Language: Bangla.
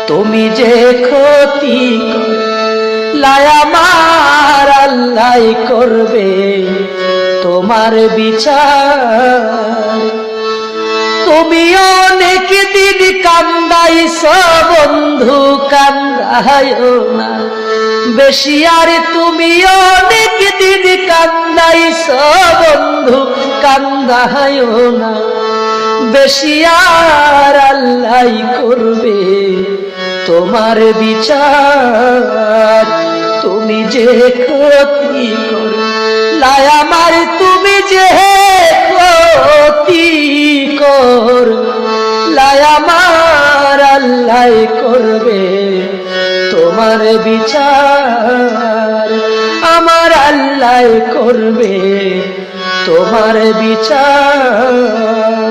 তুমি যে ক্ষতি লাই আমার আল্লাহ করবে তোমার বিচার। তুমি অনেক দিন কান্দাইছ বন্ধু, কান্দায়ো না বেশি আর। তুমি অনেক দিন কান্দাইছ বন্ধু, কান্দায়ো না বেশি আর। আল্লাহ করবে তোমার বিচার। তুমি যে ক্ষতি করলাই আমার, তুমি যে ক্ষতি করলাই আমার আল্লাহ করবে তোমার বিচার। আমার আল্লাহ করবে তোমার বিচার।